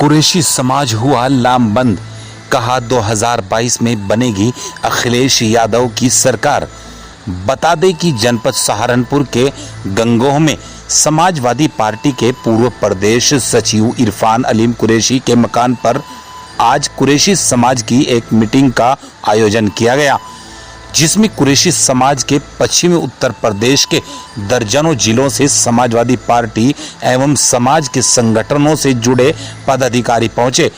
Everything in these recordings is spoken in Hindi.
कुरैशी समाज हुआ लामबंद, कहा 2022 में बनेगी अखिलेश यादव की सरकार। बता दें कि जनपद सहारनपुर के गंगोह में समाजवादी पार्टी के पूर्व प्रदेश सचिव इरफान अलीम कुरैशी के मकान पर आज कुरैशी समाज की एक मीटिंग का आयोजन किया गया, जिसमें कुरैशी समाज के पश्चिमी उत्तर प्रदेश के दर्जनों जिलों से समाजवादी पार्टी एवं समाज के संगठनों से जुड़े पदाधिकारी पहुंचे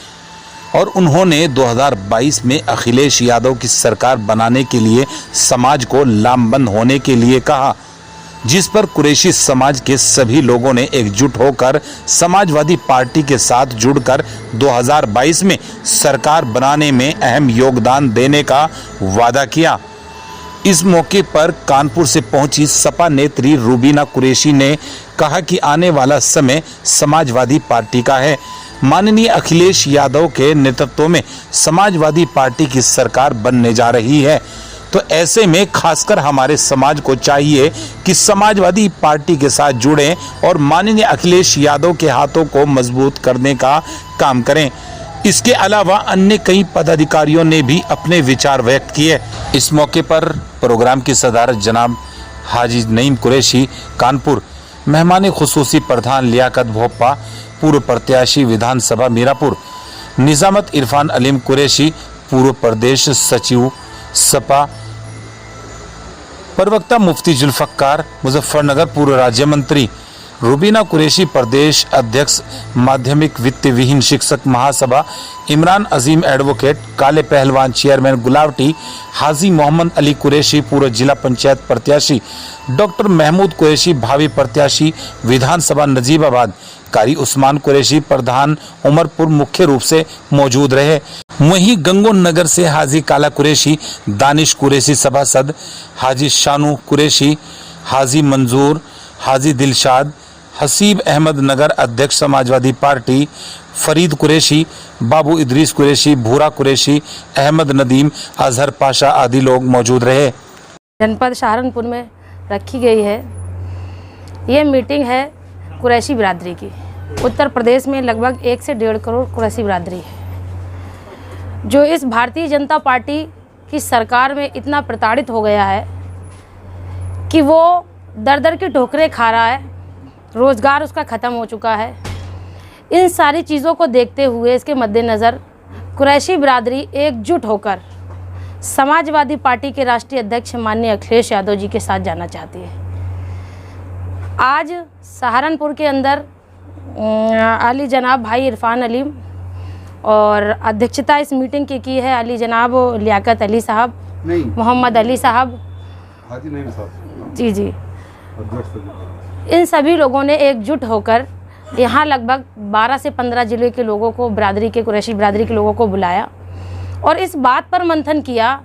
और उन्होंने 2022 में अखिलेश यादव की सरकार बनाने के लिए समाज को लामबंद होने के लिए कहा, जिस पर कुरैशी समाज के सभी लोगों ने एकजुट होकर समाजवादी पार्टी के साथ जुड़कर 2022 में सरकार बनाने में अहम योगदान देने का वादा किया। इस मौके पर कानपुर से पहुंची सपा नेत्री रूबीना कुरैशी ने कहा कि आने वाला समय समाजवादी पार्टी का है। माननीय अखिलेश यादव के नेतृत्व में समाजवादी पार्टी की सरकार बनने जा रही है, तो ऐसे में खासकर हमारे समाज को चाहिए कि समाजवादी पार्टी के साथ जुड़ें और माननीय अखिलेश यादव के हाथों को मजबूत करने का काम करें। इसके अलावा अन्य कई पदाधिकारियों ने भी अपने विचार व्यक्त किए। इस मौके पर प्रोग्राम की सदारत जनाब हाजी नईम कुरैशी कानपुर, मेहमान खुसूसी प्रधान लियाकत भोपा, पूर्व प्रत्याशी विधानसभा मीरापुर, निजामत इरफान अलीम कुरैशी, पूर्व प्रदेश सचिव सपा, प्रवक्ता मुफ्ती जुल्फकार मुजफ्फरनगर, पूर्व राज्य मंत्री रूबीना कुरैशी, प्रदेश अध्यक्ष माध्यमिक वित्त विहीन शिक्षक महासभा, इमरान अजीम एडवोकेट, काले पहलवान चेयरमैन गुलावटी, हाजी मोहम्मद अली कुरैशी, पूर्व जिला पंचायत प्रत्याशी, डॉक्टर महमूद कुरैशी, भावी प्रत्याशी विधानसभा नजीबाबाद, कारी उस्मान कुरैशी, प्रधान उमरपुर मुख्य रूप से मौजूद रहे। वहीं गंगो नगर से हाजी काला कुरैशी, दानिश कुरैशी सभासद, हाजी शानू कुरैशी, हाजी मंजूर, हाजी दिलशाद, हसीब अहमद नगर अध्यक्ष समाजवादी पार्टी, फरीद कुरैशी, बाबू इदरीस कुरैशी, भूरा कुरैशी, अहमद नदीम, अजहर पाशा आदि लोग मौजूद रहे। जनपद सहारनपुर में रखी गई है ये मीटिंग है कुरैशी बिरादरी की। उत्तर प्रदेश में लगभग 1 से 1.5 करोड़ कुरैशी बिरादरी है, जो इस भारतीय जनता पार्टी की सरकार में इतना प्रताड़ित हो गया है कि वो दर दर की ठोकरें खा रहा है, रोज़गार उसका ख़त्म हो चुका है। इन सारी चीज़ों को देखते हुए इसके मद्देनज़र कुरैशी बिरादरी एकजुट होकर समाजवादी पार्टी के राष्ट्रीय अध्यक्ष माननीय अखिलेश यादव जी के साथ जाना चाहती है। आज सहारनपुर के अंदर अली जनाब भाई इरफान अलीम और अध्यक्षता इस मीटिंग की है अली जनाब लियाकत अली साहब, मोहम्मद अली साहब, जी, इन सभी लोगों ने एकजुट होकर यहाँ लगभग 12 से 15 जिले के लोगों को, बिरादरी के, कुरैशी बिरादरी के लोगों को बुलाया और इस बात पर मंथन किया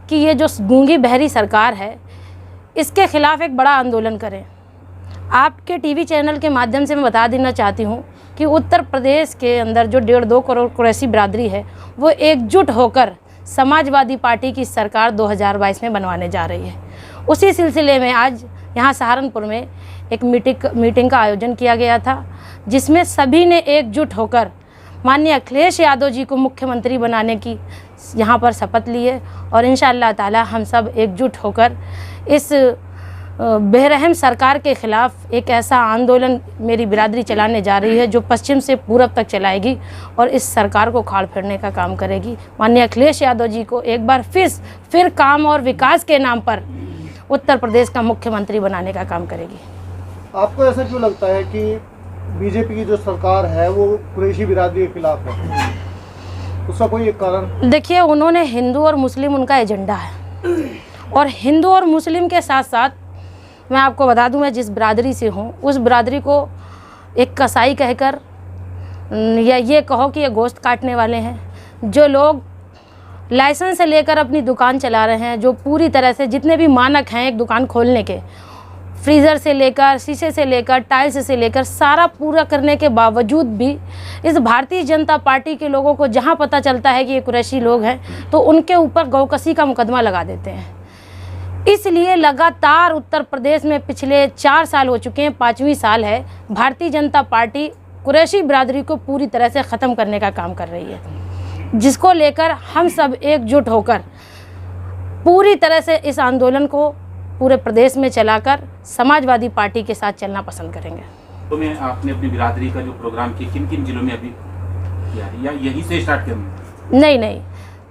कि ये जो गूंगी बहरी सरकार है इसके खिलाफ़ एक बड़ा आंदोलन करें। आपके टीवी चैनल के माध्यम से मैं बता देना चाहती हूँ कि उत्तर प्रदेश के अंदर जो 1.5-2 करोड़ कुरैशी बिरादरी है वो एकजुट होकर समाजवादी पार्टी की सरकार 2022 में बनवाने जा रही है। उसी सिलसिले में आज यहाँ सहारनपुर में एक मीटिंग का आयोजन किया गया था, जिसमें सभी ने एकजुट होकर माननीय अखिलेश यादव जी को मुख्यमंत्री बनाने की यहाँ पर शपथ ली है और इंशाअल्लाह ताला हम सब एकजुट होकर इस बेरहम सरकार के ख़िलाफ़ एक ऐसा आंदोलन मेरी बिरादरी चलाने जा रही है जो पश्चिम से पूरब तक चलाएगी और इस सरकार को खाड़ फेरने का काम करेगी। माननीय अखिलेश यादव जी को एक बार फिर काम और विकास के नाम पर उत्तर प्रदेश का मुख्यमंत्री बनाने का काम करेगी। आपको ऐसा क्यों लगता है कि बीजेपी की जो सरकार है वो कुरैशी बिरादरी के खिलाफ है? उसका कोई एक कारण? देखिए, उन्होंने हिंदू और मुस्लिम उनका एजेंडा है और हिंदू और मुस्लिम के साथ साथ मैं आपको बता दूं, मैं जिस बिरादरी से हूं उस बिरादरी को एक कसाई कहकर या ये कहो कि ये गोश्त काटने वाले हैं, जो लोग लाइसेंस से लेकर अपनी दुकान चला रहे हैं, जो पूरी तरह से जितने भी मानक हैं एक दुकान खोलने के, फ्रीज़र से लेकर, शीशे से लेकर, टाइल्स से लेकर, सारा पूरा करने के बावजूद भी इस भारतीय जनता पार्टी के लोगों को जहां पता चलता है कि ये कुरैशी लोग हैं तो उनके ऊपर गौकसी का मुकदमा लगा देते हैं। इसलिए लगातार उत्तर प्रदेश में पिछले 4 साल हो चुके हैं, 5वीं साल है, भारतीय जनता पार्टी कुरैशी बिरादरी को पूरी तरह से ख़त्म करने का काम कर रही है, जिसको लेकर हम सब एकजुट होकर पूरी तरह से इस आंदोलन को पूरे प्रदेश में चलाकर समाजवादी पार्टी के साथ चलना पसंद करेंगे। तो मैं आपने अपनी बिरादरी का जो प्रोग्राम किया किन किन जिलों में अभी किया या यहीं से स्टार्ट करना? नहीं,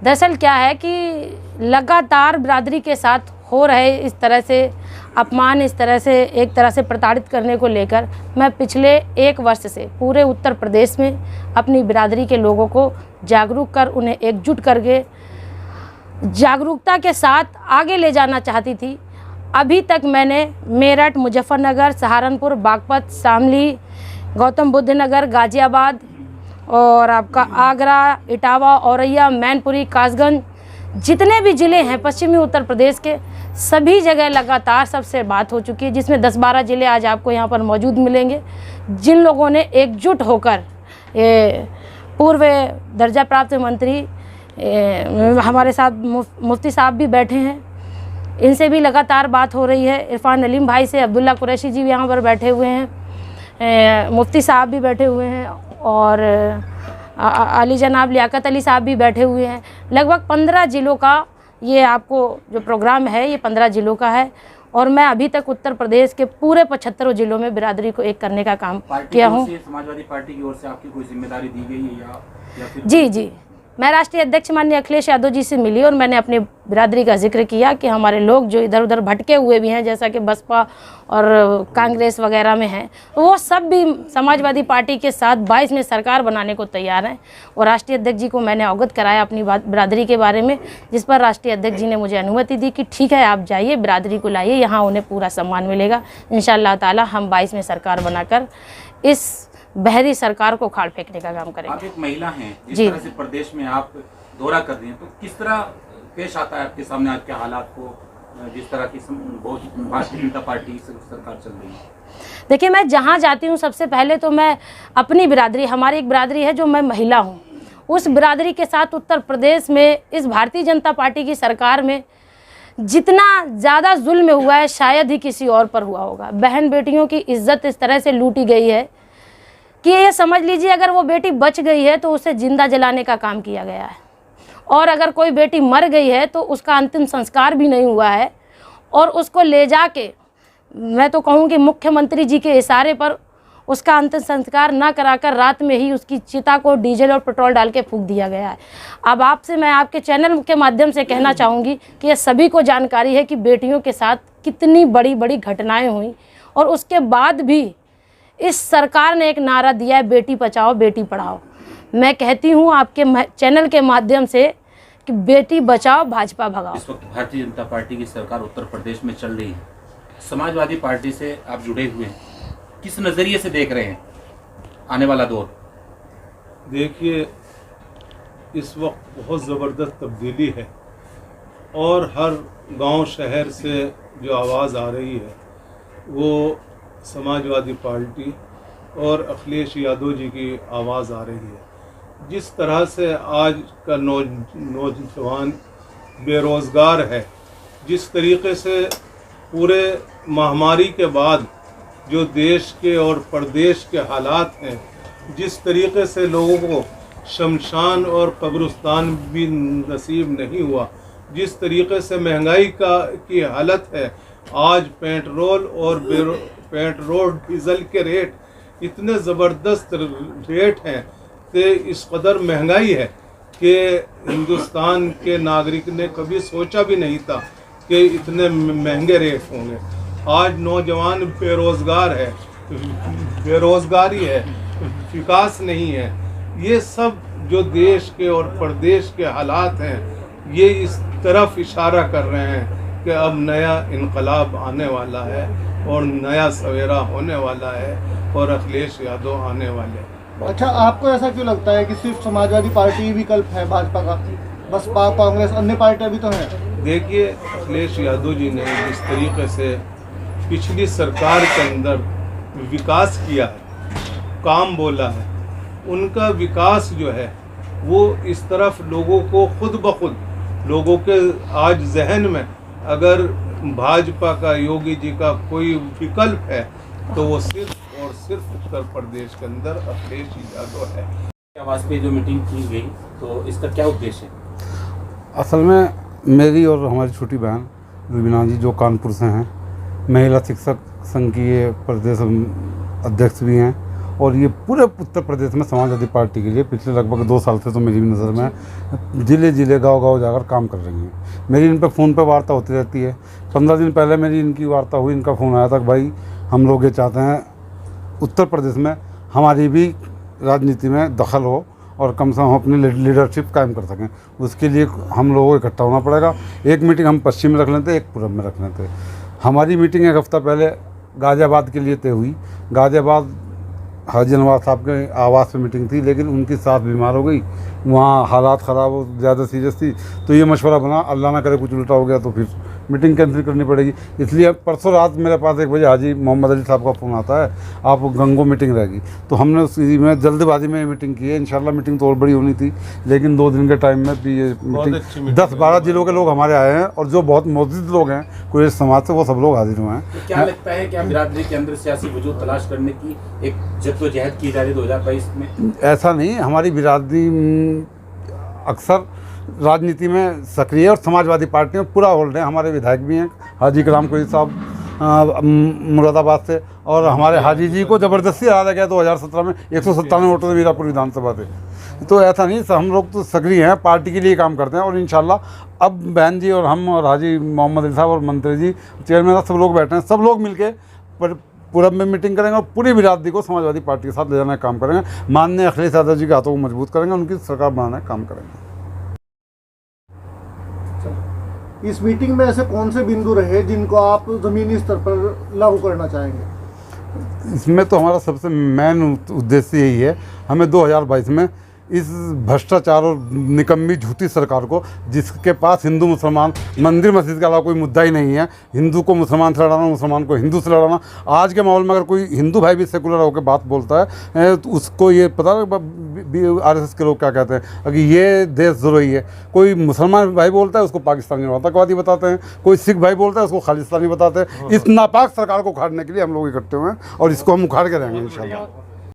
दरअसल क्या है कि लगातार बिरादरी के साथ हो रहे इस तरह से अपमान, इस तरह से एक तरह से प्रताड़ित करने को लेकर मैं पिछले 1 वर्ष से पूरे उत्तर प्रदेश में अपनी बिरादरी के लोगों को जागरूक कर उन्हें एकजुट करके जागरूकता के साथ आगे ले जाना चाहती थी। अभी तक मैंने मेरठ, मुजफ्फरनगर, सहारनपुर, बागपत, शामली, गौतम बुद्ध नगर, गाज़ियाबाद और आपका आगरा, इटावा, औरैया, मैनपुरी, कासगंज, जितने भी ज़िले हैं पश्चिमी उत्तर प्रदेश के, सभी जगह लगातार सबसे बात हो चुकी है, जिसमें 10-12 ज़िले आज आपको यहाँ पर मौजूद मिलेंगे, जिन लोगों ने एकजुट होकर पूर्व दर्जा प्राप्त मंत्री हमारे साथ मुफ्ती साहब भी बैठे हैं, इनसे भी लगातार बात हो रही है। इरफान नलीम भाई से, अब्दुल्ला कुरैशी जी भी यहाँ पर बैठे हुए हैं, मुफ्ती साहब भी बैठे हुए हैं और अली जनाब लियाकत अली साहब भी बैठे हुए हैं। लगभग 15 ज़िलों का ये आपको जो प्रोग्राम है ये 15 ज़िलों का है और मैं अभी तक उत्तर प्रदेश के पूरे 75 ज़िलों में बिरादरी को एक करने का काम किया हूँ। समाजवादी पार्टी की ओर से आपकी कोई जिम्मेदारी दी गई है या फिर? जी, मैं राष्ट्रीय अध्यक्ष माननीय अखिलेश यादव जी से मिली और मैंने अपनी बिरादरी का जिक्र किया कि हमारे लोग जो इधर उधर भटके हुए भी हैं, जैसा कि बसपा और कांग्रेस वगैरह में हैं, वो सब भी समाजवादी पार्टी के साथ 22 में सरकार बनाने को तैयार हैं। और राष्ट्रीय अध्यक्ष जी को मैंने अवगत कराया अपनी बिरादरी के बारे में, जिस पर राष्ट्रीय अध्यक्ष जी ने मुझे अनुमति दी कि ठीक है, आप जाइए, बिरादरी को लाइए, यहाँ उन्हें पूरा सम्मान मिलेगा। इंशाअल्लाह ताला हम 22 में सरकार बनाकर इस बहरी सरकार को खाड़ फेंकने का काम करेंगे। आप एक महिला हैं, जिस जी। तरह से प्रदेश में आप दौरा कर रही हैं, तो किस तरह पेश आता है आपके सामने आज के हालात को, जिस तरह की भारतीय जनता पार्टी सरकार चल रही है? देखिए, मैं जहाँ जाती हूँ सबसे पहले तो मैं अपनी बिरादरी, हमारी एक बिरादरी है जो मैं महिला हूँ, उस बिरादरी के साथ उत्तर प्रदेश में इस भारतीय जनता पार्टी की सरकार में जितना ज़्यादा जुल्म हुआ है शायद ही किसी और पर हुआ होगा। बहन बेटियों की इज्जत इस तरह से लूटी गई है कि ये समझ लीजिए अगर वो बेटी बच गई है तो उसे जिंदा जलाने का काम किया गया है, और अगर कोई बेटी मर गई है तो उसका अंतिम संस्कार भी नहीं हुआ है और उसको ले जाके, मैं तो कहूँगी मुख्यमंत्री जी के इशारे पर, उसका अंतिम संस्कार ना कराकर रात में ही उसकी चिता को डीजल और पेट्रोल डाल के फूंक दिया गया है। अब आपसे मैं आपके चैनल के माध्यम से कहना चाहूँगी कि ये सभी को जानकारी है कि बेटियों के साथ कितनी बड़ी बड़ी घटनाएँ हुई और उसके बाद भी इस सरकार ने एक नारा दिया है, बेटी बचाओ बेटी पढ़ाओ। मैं कहती हूँ आपके चैनल के माध्यम से कि बेटी बचाओ भाजपा भगाओ। इस वक्त भारतीय जनता पार्टी की सरकार उत्तर प्रदेश में चल रही है, समाजवादी पार्टी से आप जुड़े हुए हैं, किस नज़रिए से देख रहे हैं आने वाला दौर? देखिए, इस वक्त बहुत ज़बरदस्त तब्दीली है और हर गांव शहर से जो आवाज़ आ रही है वो समाजवादी पार्टी और अखिलेश यादव जी की आवाज़ आ रही है। जिस तरह से आज का नौजवान बेरोज़गार है, जिस तरीके से पूरे महामारी के बाद जो देश के और प्रदेश के हालात हैं, जिस तरीके से लोगों को शमशान और कब्रिस्तान भी नसीब नहीं हुआ, जिस तरीके से महंगाई की हालत है, आज पेट्रोल डीजल के रेट इतने ज़बरदस्त रेट हैं कि इस कदर महंगाई है कि हिंदुस्तान के नागरिक ने कभी सोचा भी नहीं था कि इतने महंगे रेट होंगे। आज नौजवान बेरोज़गार है, बेरोज़गारी है, विकास नहीं है। ये सब जो देश के और प्रदेश के हालात हैं, ये इस तरफ इशारा कर रहे हैं कि अब नया इनकलाब आने वाला है और नया सवेरा होने वाला है और अखिलेश यादव आने वाले हैं। अच्छा, आपको ऐसा क्यों लगता है कि सिर्फ समाजवादी पार्टी ही विकल्प है भाजपा का? बसपा, कांग्रेस, अन्य पार्टियां भी तो हैं। देखिए, अखिलेश यादव जी ने जिस तरीके से पिछली सरकार के अंदर विकास किया है, काम बोला है, उनका विकास जो है वो इस तरफ लोगों को खुद ब खुद, लोगों के आज जहन में अगर भाजपा का, योगी जी का कोई विकल्प है तो वो सिर्फ और सिर्फ उत्तर प्रदेश के अंदर अखिलेश यादव है। आवाज़ पे जो मीटिंग की गई तो इसका क्या उद्देश्य है? असल में मेरी और हमारी छोटी बहन रुबीना जी जो कानपुर से हैं, महिला शिक्षक संघ की ये प्रदेश अध्यक्ष भी हैं और ये पूरे उत्तर प्रदेश में समाजवादी पार्टी के लिए पिछले लगभग 2 साल से तो मेरी भी नज़र में ज़िले ज़िले गांव-गांव जाकर काम कर रही हैं। मेरी इन पर फ़ोन पर वार्ता होती रहती है। 15 दिन पहले मेरी इनकी वार्ता हुई, इनका फ़ोन आया था कि भाई हम लोग ये चाहते हैं उत्तर प्रदेश में हमारी भी राजनीति में दखल हो और कम से कम हम अपनी लीडरशिप कायम कर सकें। उसके लिए हम लोगों को इकट्ठा होना पड़ेगा। एक मीटिंग हम पश्चिम में रख लेते, एक पूरब में रख लेते। हमारी मीटिंग एक हफ़्ता पहले गाज़ियाबाद के लिए तय हुई। गाज़ियाबाद हाजी नवाज साहब के आवास पे मीटिंग थी, लेकिन उनकी सास बीमार हो गई, वहाँ हालात ख़राब हो, ज़्यादा सीरियस थी, तो ये मशवरा बना अल्लाह ना करे कुछ उल्टा हो गया तो फिर मीटिंग कैंसिल करनी पड़ेगी। इसलिए परसों रात मेरे पास 1 बजे हाजी मोहम्मद अली साहब का फ़ोन आता है, आप गंगो मीटिंग रहेगी। तो हमने उसी में जल्दबाजी में मीटिंग की है। इंशाल्लाह मीटिंग तो और बड़ी होनी थी, लेकिन 2 दिन के टाइम में भी ये मीटिंग 10-12 जिलों के लोग हमारे आए हैं और जो बहुत मौजूद लोग हैं कुरैशी समाज से, वो सब लोग हाजिर हुए हैं। तो क्या लगता है क्या बिरादरी के अंदर सियासी वजूद तलाश करने की एक जद्दोजहद की जा रही 2022 में? ऐसा नहीं, हमारी बिरादरी अक्सर राजनीति में सक्रिय और समाजवादी पार्टी में पूरा होल्ड है। हमारे विधायक भी हैं, हाजी कलाम कोई साहब मुरादाबाद से, और हमारे हाजी जी को ज़बरदस्ती हराया गया 2017 में 197 वोटों से मीरापुर विधानसभा से। तो ऐसा नहीं, हम लोग तो सक्रिय हैं, पार्टी के लिए काम करते हैं। और इंशाल्लाह अब बहन जी और हम और हाजी मोहम्मद अली साहब और मंत्री जी, चेयरमैन साहब, सब लोग बैठे हैं, सब लोग मिलके पूरब में मीटिंग करेंगे और पूरी बिरादरी को समाजवादी पार्टी के साथ ले जाने का काम करेंगे। माननीय अखिलेश यादव जी के हाथों को मजबूत करेंगे, उनकी सरकार बनाने का काम करेंगे। इस मीटिंग में ऐसे कौन से बिंदु रहे जिनको आप ज़मीनी स्तर पर लागू करना चाहेंगे? इसमें तो हमारा सबसे मेन उद्देश्य यही है, हमें 2022 में इस भ्रष्टाचार और निकम्मी झूठी सरकार को, जिसके पास हिंदू मुसलमान मंदिर मस्जिद के अलावा कोई मुद्दा ही नहीं है, हिंदू को मुसलमान से लड़ाना, मुसलमान को हिंदू से लड़ाना। आज के माहौल में अगर कोई हिंदू भाई भी सेकुलर होकर बात बोलता है तो उसको ये पता RSS के लोग क्या कहते हैं, अगर ये देशद्रोही है। कोई मुसलमान भाई बोलता है उसको पाकिस्तानी और आतंकवादी बताते हैं, कोई सिख भाई बोलता है उसको खालिस्तानी बताते हैं। इस नापाक सरकार को उखाड़ने के लिए हम लोग इकट्ठे हुए हैं और इसको हम उखाड़ के रहेंगे इंशाल्लाह।